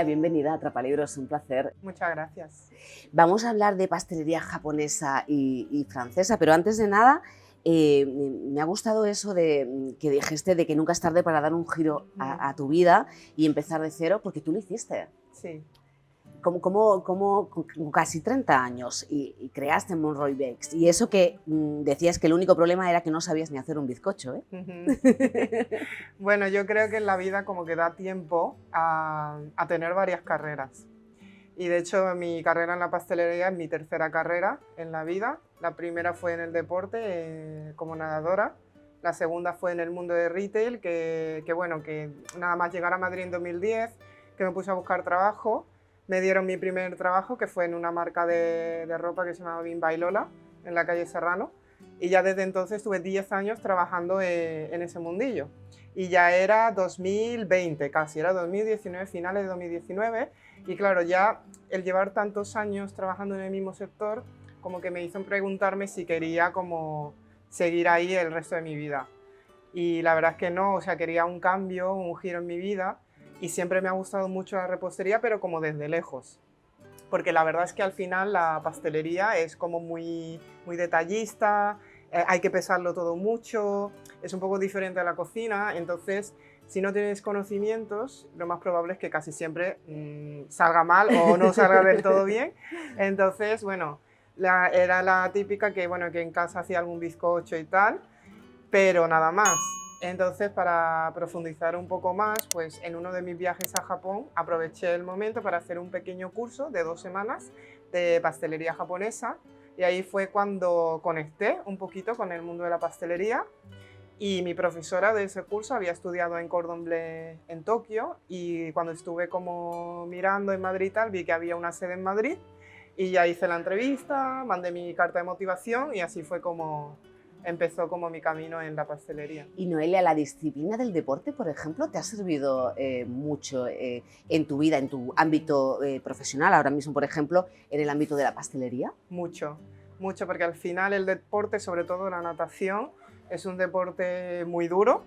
Noelia, bienvenida a Atrapalibros, un placer. Muchas gracias. Vamos a hablar de pastelería japonesa y francesa, pero antes de nada, me ha gustado eso de que dijiste de que nunca es tarde para dar un giro a tu vida y empezar de cero, porque tú lo hiciste. Sí. Con casi 30 años y creaste Monroy Bakes, y eso que decías que el único problema era que no sabías ni hacer un bizcocho, ¿eh? Bueno, yo creo que en la vida como que da tiempo a tener varias carreras. Y de hecho mi carrera en la pastelería es mi tercera carrera en la vida. La primera fue en el deporte como nadadora. La segunda fue en el mundo de retail, que nada más llegar a Madrid en 2010, que me puse a buscar trabajo. Me dieron mi primer trabajo, que fue en una marca de ropa que se llamaba Bimba y Lola, en la calle Serrano. Y ya desde entonces estuve 10 años trabajando en ese mundillo. Y ya era 2020 casi, era 2019, finales de 2019. Y claro, ya el llevar tantos años trabajando en el mismo sector, como que me hizo preguntarme si quería como seguir ahí el resto de mi vida. Y la verdad es que no, o sea, quería un cambio, un giro en mi vida. Y siempre me ha gustado mucho la repostería, pero como desde lejos. Porque la verdad es que al final la pastelería es como muy detallista, hay que pesarlo todo mucho, es un poco diferente a la cocina, entonces si no tienes conocimientos, lo más probable es que casi siempre salga mal o no salga del todo bien. Entonces, bueno, era la típica que, bueno, que en casa hacía algún bizcocho y tal, pero nada más. Entonces, para profundizar un poco más, pues en uno de mis viajes a Japón aproveché el momento para hacer un pequeño curso de 2 semanas de pastelería japonesa, y ahí fue cuando conecté un poquito con el mundo de la pastelería. Y mi profesora de ese curso había estudiado en Cordon Bleu en Tokio, y cuando estuve como mirando en Madrid y tal, vi que había una sede en Madrid y ya hice la entrevista, mandé mi carta de motivación y así fue como empezó como mi camino en la pastelería. Y Noelia, ¿la disciplina del deporte, por ejemplo, te ha servido mucho en tu vida, en tu ámbito profesional, ahora mismo, por ejemplo, en el ámbito de la pastelería? Mucho, mucho, porque al final el deporte, sobre todo la natación, es un deporte muy duro.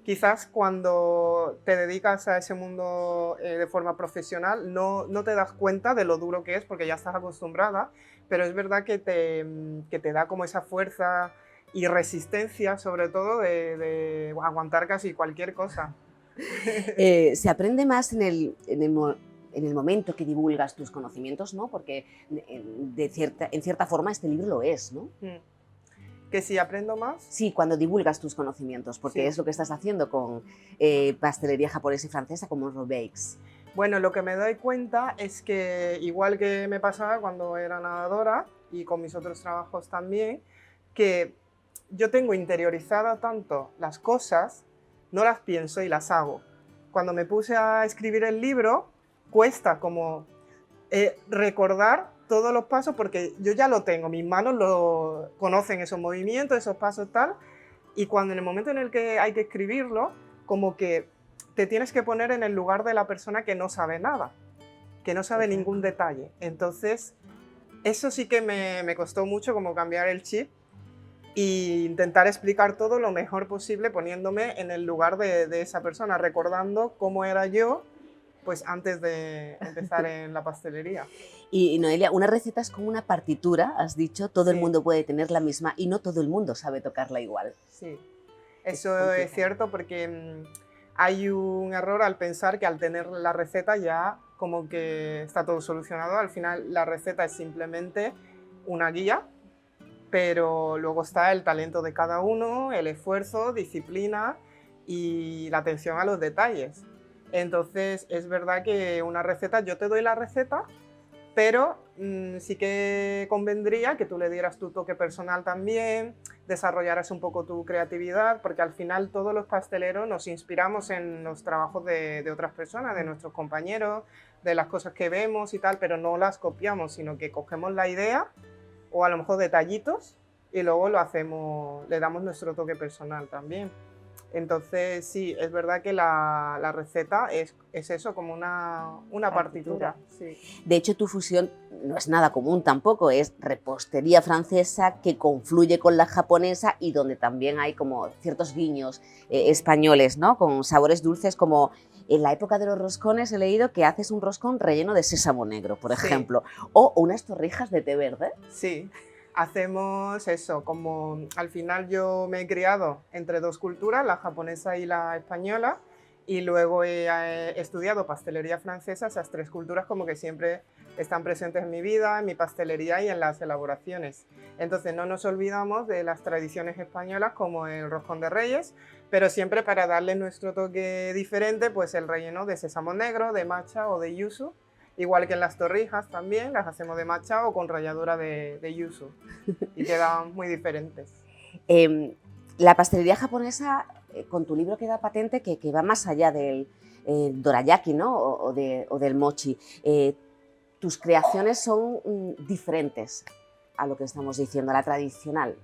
Quizás cuando te dedicas a ese mundo de forma profesional no te das cuenta de lo duro que es porque ya estás acostumbrada, pero es verdad que te da como esa fuerza y resistencia, sobre todo, de aguantar casi cualquier cosa. Se aprende más en el momento que divulgas tus conocimientos, ¿no? Porque en cierta forma este libro lo es, ¿no? ¿Que si aprendo más? Sí, cuando divulgas tus conocimientos, porque Sí. es lo que estás haciendo con pastelería japonesa y francesa como Monroy Bakes. Bueno, lo que me doy cuenta es que, igual que me pasaba cuando era nadadora y con mis otros trabajos también, que yo tengo interiorizada tanto las cosas, no las pienso y las hago. Cuando me puse a escribir el libro, cuesta como recordar todos los pasos porque yo ya lo tengo, mis manos lo conocen esos movimientos, esos pasos tal, y cuando en el momento en el que hay que escribirlo, como que te tienes que poner en el lugar de la persona que no sabe nada, que no sabe ningún detalle. Entonces, eso sí que me costó mucho como cambiar el chip e intentar explicar todo lo mejor posible poniéndome en el lugar de esa persona, recordando cómo era yo pues antes de empezar en la pastelería. Y Noelia, una receta es como una partitura, has dicho, todo el Sí. mundo puede tener la misma y no todo el mundo sabe tocarla igual. Sí, Es eso es complicado. cierto porque hay un error al pensar que al tener la receta ya como que está todo solucionado. Al final la receta es simplemente una guía, pero luego está el talento de cada uno, el esfuerzo, disciplina y la atención a los detalles. Entonces es verdad que una receta, yo te doy la receta, pero sí que convendría que tú le dieras tu toque personal también, desarrollaras un poco tu creatividad, porque al final todos los pasteleros nos inspiramos en los trabajos de otras personas, de nuestros compañeros, de las cosas que vemos y tal, pero no las copiamos, sino que cogemos la idea o a lo mejor detallitos y luego lo hacemos, le damos nuestro toque personal también. Entonces, sí, es verdad que la receta es eso, como una partitura. Sí. De hecho, tu fusión no es nada común tampoco, es repostería francesa que confluye con la japonesa y donde también hay como ciertos guiños españoles, ¿no? Con sabores dulces, como en la época de los roscones he leído que haces un roscón relleno de sésamo negro, por ejemplo, o unas torrijas de té verde. Sí. Hacemos eso, como al final yo me he criado entre dos culturas, la japonesa y la española, y luego he estudiado pastelería francesa. Esas tres culturas como que siempre están presentes en mi vida, en mi pastelería y en las elaboraciones. Entonces no nos olvidamos de las tradiciones españolas como el roscón de Reyes, pero siempre para darle nuestro toque diferente, pues el relleno de sésamo negro, de matcha o de yuzu. Igual que en las torrijas también, las hacemos de matcha o con ralladura de yuzu y quedan muy diferentes. La pastelería japonesa, con tu libro queda patente que va más allá del dorayaki, ¿no? o del mochi. Tus creaciones son diferentes a lo que estamos diciendo, a la tradicional.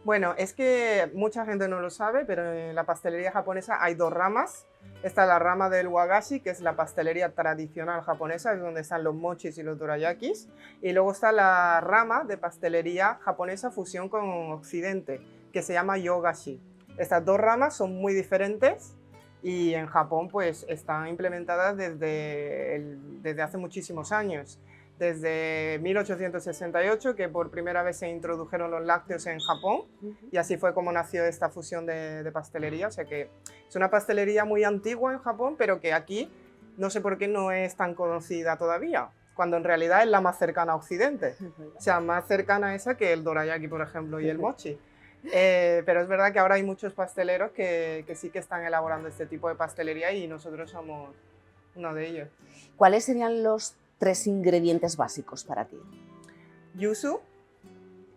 Bueno, es que mucha gente no lo sabe, pero en la pastelería japonesa hay dos ramas. Está la rama del wagashi, que es la pastelería tradicional japonesa, es donde están los mochis y los dorayakis. Y luego está la rama de pastelería japonesa fusión con Occidente, que se llama yogashi. Estas dos ramas son muy diferentes y en Japón pues están implementadas desde hace muchísimos años. Desde 1868, que por primera vez se introdujeron los lácteos en Japón, y así fue como nació esta fusión de pastelería. O sea que es una pastelería muy antigua en Japón, pero que aquí no sé por qué no es tan conocida todavía, cuando en realidad es la más cercana a Occidente. O sea, más cercana a esa que el dorayaki, por ejemplo, y el mochi. Pero es verdad que ahora hay muchos pasteleros que sí que están elaborando este tipo de pastelería y nosotros somos uno de ellos. ¿Cuáles serían los 3 ingredientes básicos para ti? Yuzu,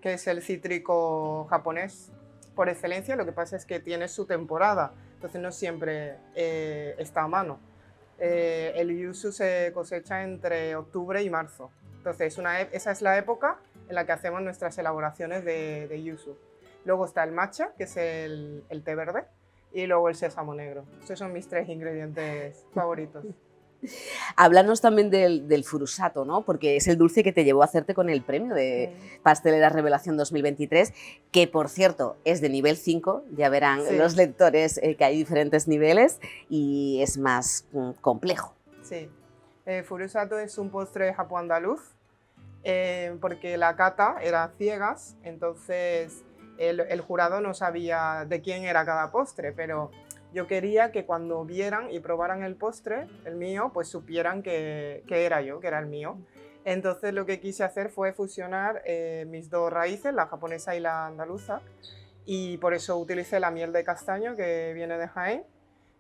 que es el cítrico japonés por excelencia. Lo que pasa es que tiene su temporada, entonces no siempre está a mano. El yuzu se cosecha entre octubre y marzo, entonces esa es la época en la que hacemos nuestras elaboraciones de yuzu. Luego está el matcha, que es el té verde, y luego el sésamo negro. Esos son mis 3 ingredientes favoritos. Háblanos también del furusato, ¿no? Porque es el dulce que te llevó a hacerte con el premio de Pastelera Revelación 2023, que por cierto es de nivel 5, ya verán los lectores que hay diferentes niveles y es más complejo. Sí, furusato es un postre japo-andaluz, porque la cata era a ciegas, entonces el jurado no sabía de quién era cada postre, pero yo quería que cuando vieran y probaran el postre, el mío, pues supieran que era yo, que era el mío. Entonces lo que quise hacer fue fusionar mis dos raíces, la japonesa y la andaluza, y por eso utilicé la miel de castaño, que viene de Jaén,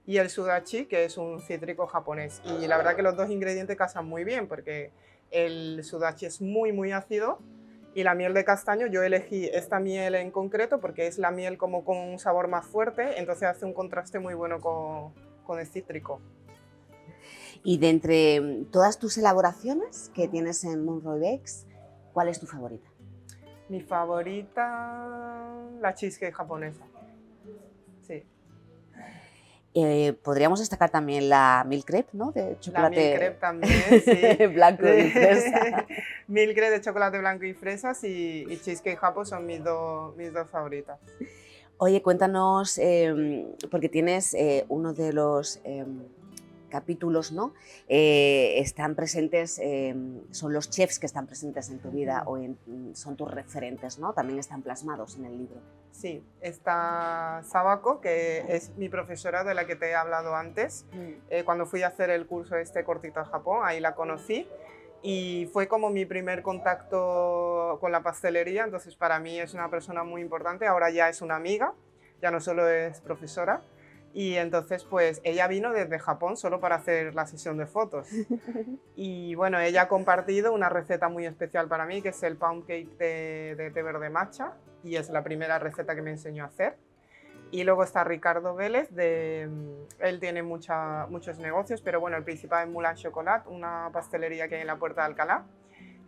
y el sudachi, que es un cítrico japonés. Y la verdad que los dos ingredientes casan muy bien, porque el sudachi es muy ácido, y la miel de castaño, yo elegí esta miel en concreto porque es la miel como con un sabor más fuerte, entonces hace un contraste muy bueno con el cítrico. Y de entre todas tus elaboraciones que tienes en Monroy Bakes, ¿cuál es tu favorita? Mi favorita, la cheesecake japonesa. Sí. Podríamos destacar también la milk crepe, ¿no? De chocolate. La milk crepe también, sí. Blanco y fresa. Milk crepe de chocolate blanco y fresas y cheesecake japo son mis dos favoritas. Oye, cuéntanos, porque tienes uno de los capítulos, ¿no? Están presentes, son los chefs que están presentes en tu vida o son tus referentes, ¿no? También están plasmados en el libro. Sí, está Sabako, que es mi profesora de la que te he hablado antes. Cuando fui a hacer el curso cortito a Japón, ahí la conocí y fue como mi primer contacto con la pastelería, entonces para mí es una persona muy importante. Ahora ya es una amiga, ya no solo es profesora. Y entonces pues ella vino desde Japón solo para hacer la sesión de fotos. Y bueno, ella ha compartido una receta muy especial para mí, que es el pound cake de té verde matcha, y es la primera receta que me enseñó a hacer. Y luego está Ricardo Vélez, él tiene muchos negocios, pero bueno, el principal es Moulin Chocolat, una pastelería que hay en la Puerta de Alcalá,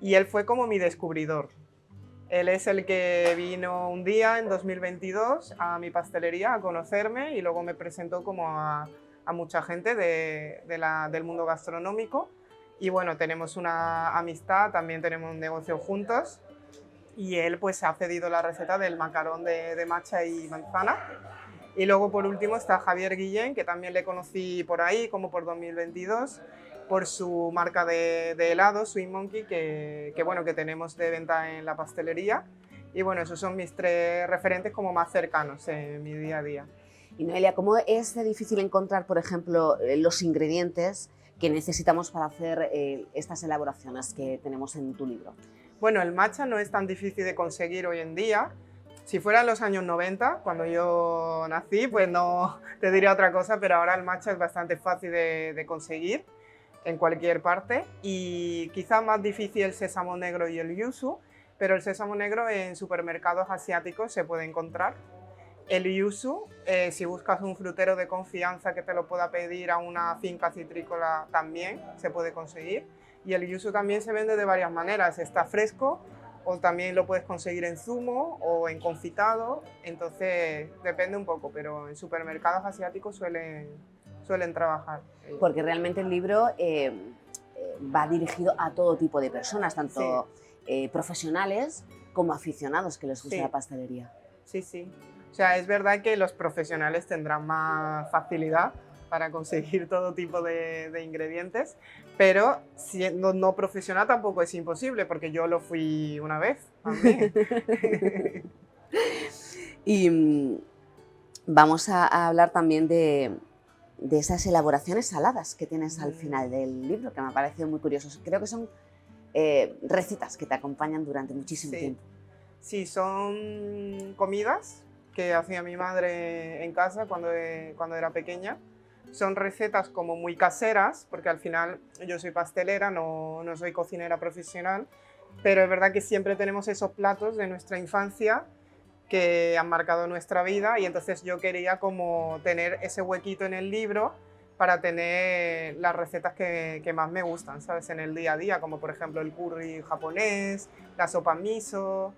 y él fue como mi descubridor. Él es el que vino un día en 2022 a mi pastelería a conocerme y luego me presentó como a mucha gente del mundo gastronómico. Y bueno, tenemos una amistad, también tenemos un negocio juntos. Y él pues ha cedido la receta del macarón de matcha y manzana. Y luego por último está Javier Guillén, que también le conocí por ahí, como por 2022, por su marca de helado, Sweet Monkey, que bueno, que tenemos de venta en la pastelería. Y bueno, esos son mis 3 referentes como más cercanos en mi día a día. Y Noelia, ¿cómo es de difícil encontrar, por ejemplo, los ingredientes que necesitamos para hacer estas elaboraciones que tenemos en tu libro? Bueno, el matcha no es tan difícil de conseguir hoy en día. Si fueran los años 90, cuando yo nací, pues no te diría otra cosa, pero ahora el matcha es bastante fácil de conseguir en cualquier parte y quizá más difícil el sésamo negro y el yuzu, pero el sésamo negro en supermercados asiáticos se puede encontrar. El yuzu, si buscas un frutero de confianza que te lo pueda pedir a una finca citrícola, también se puede conseguir. Y el yuzu también se vende de varias maneras, está fresco o también lo puedes conseguir en zumo o en confitado, entonces depende un poco, pero en supermercados asiáticos suelen trabajar. Porque realmente el libro va dirigido a todo tipo de personas, tanto profesionales como aficionados que les gusta la pastelería. Sí, sí. O sea, es verdad que los profesionales tendrán más facilidad para conseguir todo tipo de ingredientes, pero siendo no profesional tampoco es imposible, porque yo lo fui una vez también. Y vamos a hablar también de esas elaboraciones saladas que tienes al final del libro, que me ha parecido muy curioso. Creo que son recetas que te acompañan durante muchísimo tiempo. Sí, son comidas que hacía mi madre en casa cuando era pequeña. Son recetas como muy caseras, porque al final yo soy pastelera, no soy cocinera profesional, pero es verdad que siempre tenemos esos platos de nuestra infancia que han marcado nuestra vida y entonces yo quería como tener ese huequito en el libro para tener las recetas que más me gustan, ¿sabes? En el día a día, como por ejemplo el curry japonés, la sopa miso,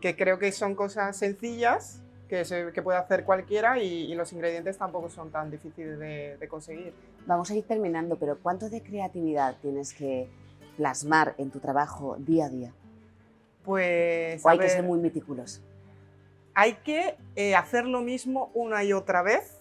que creo que son cosas sencillas que puede hacer cualquiera y los ingredientes tampoco son tan difíciles de conseguir. Vamos a ir terminando, pero ¿cuánto de creatividad tienes que plasmar en tu trabajo día a día? Pues ¿O hay que ser muy meticuloso? Hay que hacer lo mismo una y otra vez,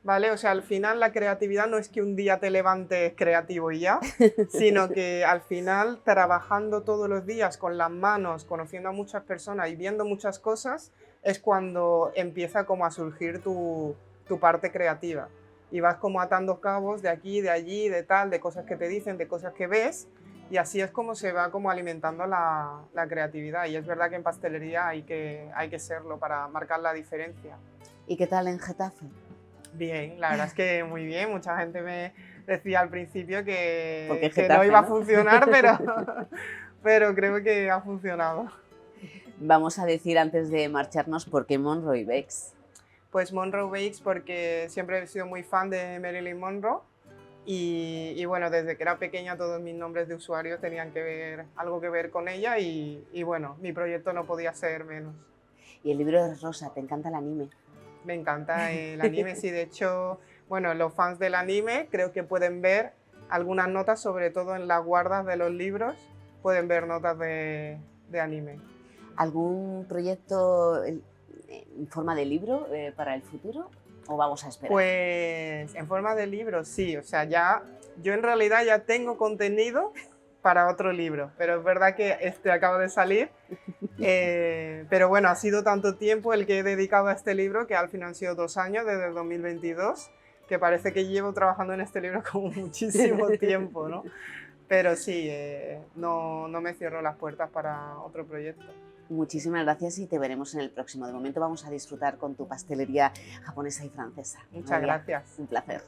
¿vale? O sea, al final la creatividad no es que un día te levantes creativo y ya, sino que al final trabajando todos los días con las manos, conociendo a muchas personas y viendo muchas cosas, es cuando empieza como a surgir tu parte creativa. Y vas como atando cabos de aquí, de allí, de tal, de cosas que te dicen, de cosas que ves, y así es como se va como alimentando la creatividad. Y es verdad que en pastelería hay que serlo para marcar la diferencia. ¿Y qué tal en Getafe? Bien, la verdad es que muy bien. Mucha gente me decía al principio que Getafe, no iba a funcionar, pero creo que ha funcionado. Vamos a decir antes de marcharnos por qué Monroe Bakes. Pues Monroe Bakes porque siempre he sido muy fan de Marilyn Monroe y bueno, desde que era pequeña todos mis nombres de usuario tenían algo que ver con ella y bueno, mi proyecto no podía ser menos. Y el libro es rosa, ¿te encanta el anime? Me encanta el anime, sí, de hecho, bueno, los fans del anime creo que pueden ver algunas notas, sobre todo en las guardas de los libros, pueden ver notas de anime. ¿Algún proyecto en forma de libro para el futuro o vamos a esperar? Pues en forma de libro sí, o sea, yo en realidad ya tengo contenido para otro libro, pero es verdad que este acaba de salir, pero bueno, ha sido tanto tiempo el que he dedicado a este libro que al final han sido 2 años, desde el 2022, que parece que llevo trabajando en este libro como muchísimo tiempo, ¿no? Pero sí, no me cierro las puertas para otro proyecto. Muchísimas gracias y te veremos en el próximo. De momento vamos a disfrutar con tu pastelería japonesa y francesa. Muchas gracias. Un placer.